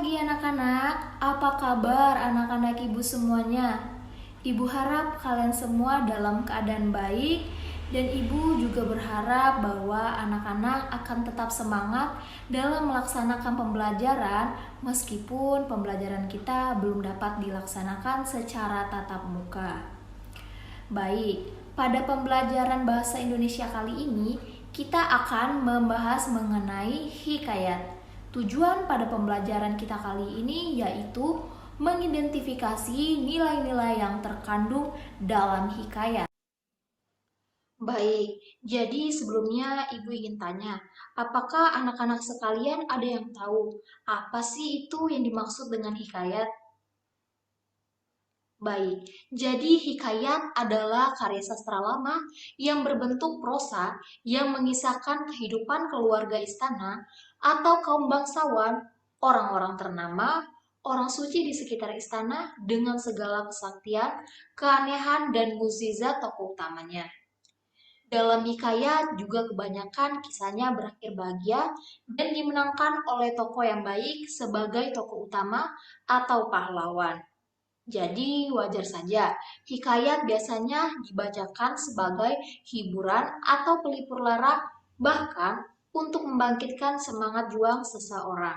pagi anak-anak, apa kabar anak-anak ibu semuanya? Ibu harap kalian semua dalam keadaan baik dan ibu juga berharap bahwa anak-anak akan tetap semangat dalam melaksanakan pembelajaran meskipun pembelajaran kita belum dapat dilaksanakan secara tatap muka. Baik, pada pembelajaran bahasa Indonesia kali ini kita akan membahas mengenai hikayat. Tujuan pada pembelajaran kita kali ini yaitu mengidentifikasi nilai-nilai yang terkandung dalam hikayat. Baik, jadi sebelumnya Ibu ingin tanya, apakah anak-anak sekalian ada yang tahu apa sih itu yang dimaksud dengan hikayat? Baik, jadi hikayat adalah karya sastra lama yang berbentuk prosa yang mengisahkan kehidupan keluarga istana atau kaum bangsawan, orang-orang ternama, orang suci di sekitar istana dengan segala kesaktian, keanehan, dan mukjizat tokoh utamanya. Dalam hikayat juga kebanyakan kisahnya berakhir bahagia dan dimenangkan oleh tokoh yang baik sebagai tokoh utama atau pahlawan. Jadi wajar saja, hikayat biasanya dibacakan sebagai hiburan atau pelipur lara, bahkan untuk membangkitkan semangat juang seseorang.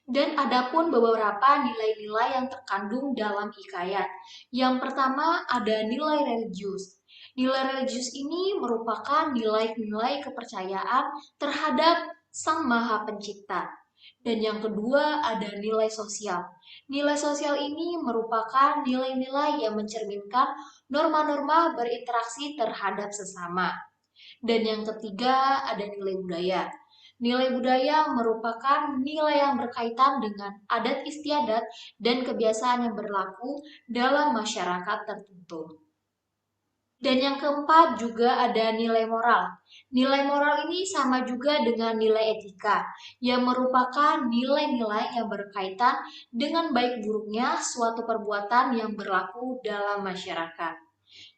Dan adapun beberapa nilai-nilai yang terkandung dalam hikayat. Yang pertama ada nilai religius. Nilai religius ini merupakan nilai-nilai kepercayaan terhadap Sang Maha Pencipta. Dan yang kedua ada nilai sosial. Nilai sosial ini merupakan nilai-nilai yang mencerminkan norma-norma berinteraksi terhadap sesama. Dan yang ketiga ada nilai budaya. Nilai budaya merupakan nilai yang berkaitan dengan adat istiadat dan kebiasaan yang berlaku dalam masyarakat tertentu. Dan yang keempat juga ada nilai moral. Nilai moral ini sama juga dengan nilai etika, yang merupakan nilai-nilai yang berkaitan dengan baik buruknya suatu perbuatan yang berlaku dalam masyarakat.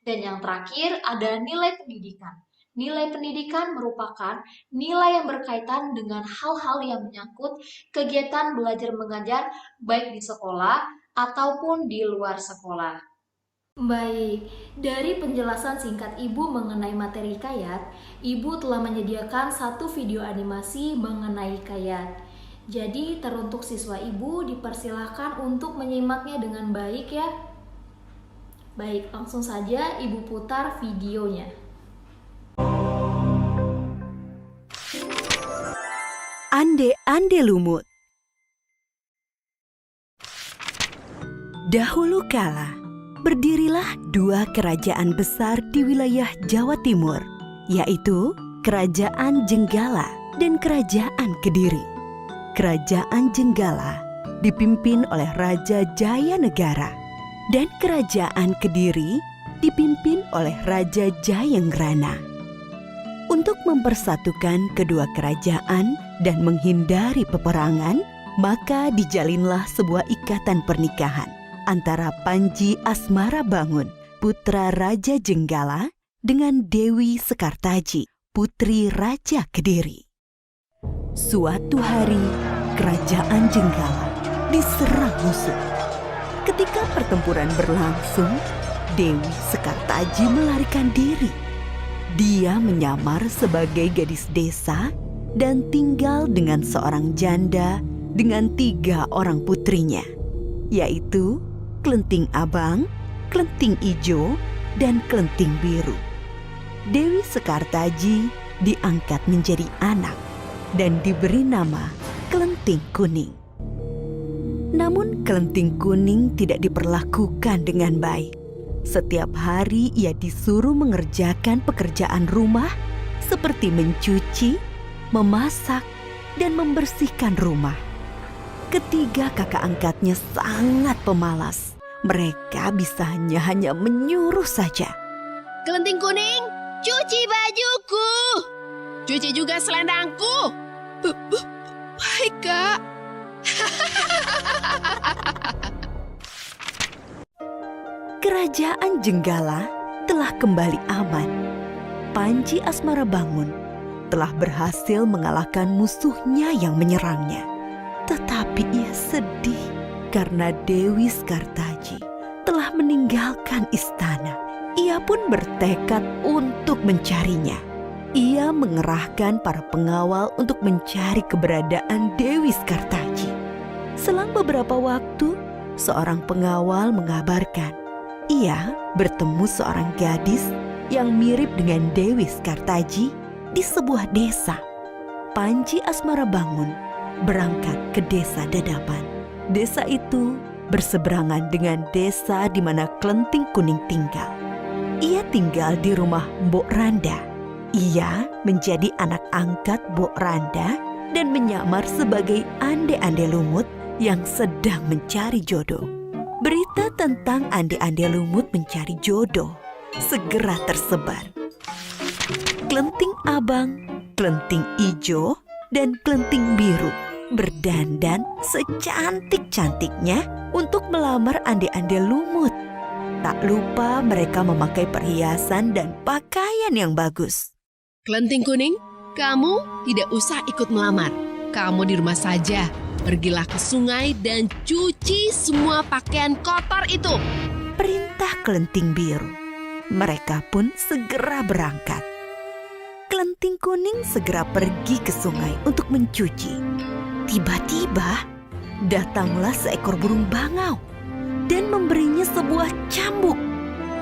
Dan yang terakhir ada nilai pendidikan. Nilai pendidikan merupakan nilai yang berkaitan dengan hal-hal yang menyangkut kegiatan belajar mengajar baik di sekolah ataupun di luar sekolah. Baik, dari penjelasan singkat Ibu mengenai materi hikayat, Ibu telah menyediakan satu video animasi mengenai hikayat. Jadi teruntuk siswa Ibu dipersilahkan untuk menyimaknya dengan baik ya. Baik, langsung saja Ibu putar videonya. Ande-ande lumut. Dahulu kala, berdirilah dua kerajaan besar di wilayah Jawa Timur, yaitu Kerajaan Jenggala dan Kerajaan Kediri. Kerajaan Jenggala dipimpin oleh Raja Jayanegara dan Kerajaan Kediri dipimpin oleh Raja Jayenggrana. Untuk mempersatukan kedua kerajaan dan menghindari peperangan, maka dijalinlah sebuah ikatan pernikahan antara Panji Asmarabangun, putra Raja Jenggala, dengan Dewi Sekartaji, putri Raja Kediri. Suatu hari, Kerajaan Jenggala diserang musuh. Ketika pertempuran berlangsung, Dewi Sekartaji melarikan diri. Dia menyamar sebagai gadis desa dan tinggal dengan seorang janda dengan 3 orang putrinya, yaitu Klenting Abang, Klenting Ijo, dan Klenting Biru. Dewi Sekartaji diangkat menjadi anak dan diberi nama Klenting Kuning. Namun Klenting Kuning tidak diperlakukan dengan baik. Setiap hari ia disuruh mengerjakan pekerjaan rumah seperti mencuci, memasak, dan membersihkan rumah. Ketiga kakak angkatnya sangat pemalas. Mereka bisa hanya menyuruh saja. Kelenting Kuning, cuci bajuku. Cuci juga selendangku. Baik, Kak. Kerajaan Jenggala telah kembali aman. Panji Asmarabangun telah berhasil mengalahkan musuhnya yang menyerangnya. Tetapi ia sedih karena Dewi Skartaji telah meninggalkan istana. Ia pun bertekad untuk mencarinya. Ia mengerahkan para pengawal untuk mencari keberadaan Dewi Skartaji. Selang beberapa waktu, seorang pengawal mengabarkan ia bertemu seorang gadis yang mirip dengan Dewi Skartaji di sebuah desa. Panji Asmarabangun berangkat ke desa Dadapan. Desa itu berseberangan dengan desa di mana Klenting Kuning tinggal. Ia tinggal di rumah Mbok Randa. Ia menjadi anak angkat Mbok Randa dan menyamar sebagai Ande-Ande Lumut yang sedang mencari jodoh. Berita tentang Ande-Ande Lumut mencari jodoh segera tersebar. Klenting Abang, Klenting Ijo, dan Klenting Biru berdandan secantik-cantiknya untuk melamar Ande-Ande Lumut. Tak lupa mereka memakai perhiasan dan pakaian yang bagus. Klenting Kuning, kamu tidak usah ikut melamar. Kamu di rumah saja. Pergilah ke sungai dan cuci semua pakaian kotor itu. Perintah Klenting Biru. Mereka pun segera berangkat. Klenting Kuning segera pergi ke sungai untuk mencuci. Tiba-tiba datanglah seekor burung bangau dan memberinya sebuah cambuk.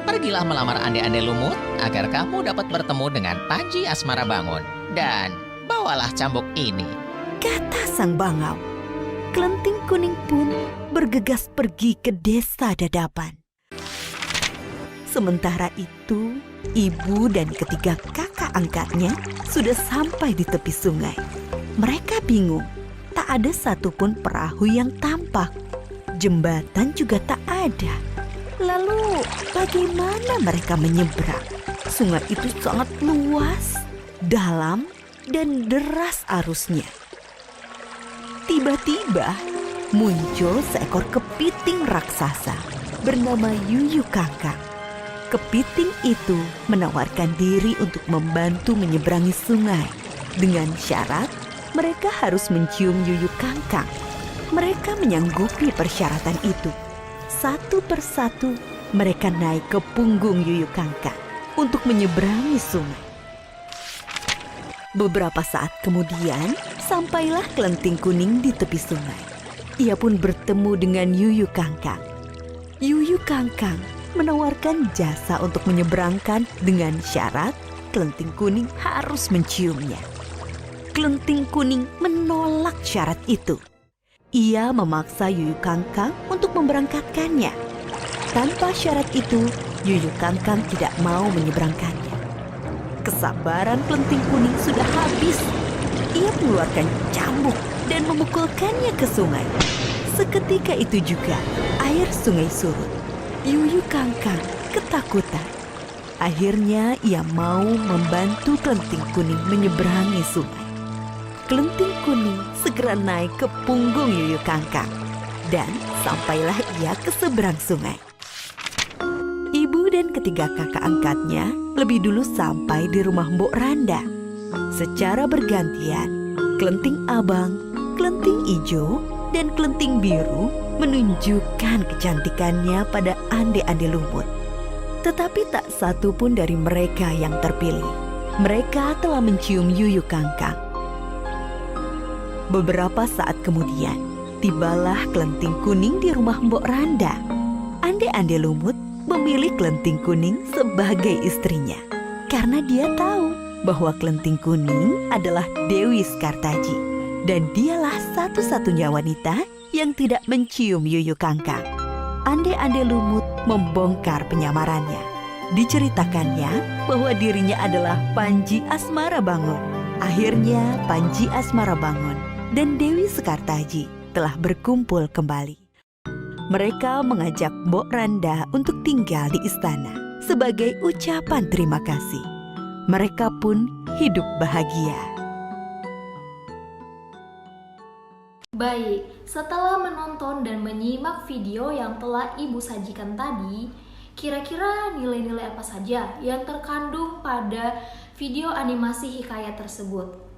Pergilah melamar Ande-Ande Lumut agar kamu dapat bertemu dengan Panji Asmarabangun. Dan bawalah cambuk ini, kata sang bangau. Klenting Kuning pun bergegas pergi ke desa Dadapan. Sementara itu, ibu dan ketiga kakak angkatnya sudah sampai di tepi sungai. Mereka bingung, tak ada satupun perahu yang tampak. Jembatan juga tak ada. Lalu bagaimana mereka menyeberang? Sungai itu sangat luas, dalam, dan deras arusnya. Tiba-tiba muncul seekor kepiting raksasa bernama Yuyu Kangkang. Kepiting itu menawarkan diri untuk membantu menyeberangi sungai. Dengan syarat mereka harus mencium Yuyu Kangkang. Mereka menyanggupi persyaratan itu. Satu persatu mereka naik ke punggung Yuyu Kangkang untuk menyeberangi sungai. Beberapa saat kemudian, sampailah Klenting Kuning di tepi sungai. Ia pun bertemu dengan Yuyu Kangkang. Yuyu Kangkang menawarkan jasa untuk menyeberangkan dengan syarat Klenting Kuning harus menciumnya. Klenting Kuning menolak syarat itu. Ia memaksa Yuyu Kangkang untuk memberangkatkannya. Tanpa syarat itu, Yuyu Kangkang tidak mau menyeberangkannya. Kesabaran Klenting Kuning sudah habis. Ia mengeluarkan cambuk dan memukulkannya ke sungai. Seketika itu juga, air sungai surut. Yuyu Kangkang ketakutan. Akhirnya ia mau membantu Klenting Kuning menyeberangi sungai. Klenting Kuning segera naik ke punggung Yuyu Kangkang dan sampailah ia ke seberang sungai. Ibu dan ketiga kakak angkatnya lebih dulu sampai di rumah Mbok Randa. Secara bergantian, Klenting Abang, Klenting Ijo, dan Klenting Biru menunjukkan kecantikannya pada Ande-Ande Lumut. Tetapi tak satu pun dari mereka yang terpilih. Mereka telah mencium Yuyu Kangkang. Beberapa saat kemudian, tibalah Klenting Kuning di rumah Mbok Randa. Ande-Ande Lumut memilih Klenting Kuning sebagai istrinya karena dia tahu bahwa Klenting Kuning adalah Dewi Skartaji dan dialah satu-satunya wanita yang tidak mencium Yuyu Kangkang. Ande-Ande Lumut membongkar penyamarannya. Diceritakannya bahwa dirinya adalah Panji Asmarabangun. Akhirnya Panji Asmarabangun dan Dewi Skartaji telah berkumpul kembali. Mereka mengajak Mbok Randa untuk tinggal di istana sebagai ucapan terima kasih. Mereka pun hidup bahagia. Baik, setelah menonton dan menyimak video yang telah Ibu sajikan tadi, kira-kira nilai-nilai apa saja yang terkandung pada video animasi hikayat tersebut.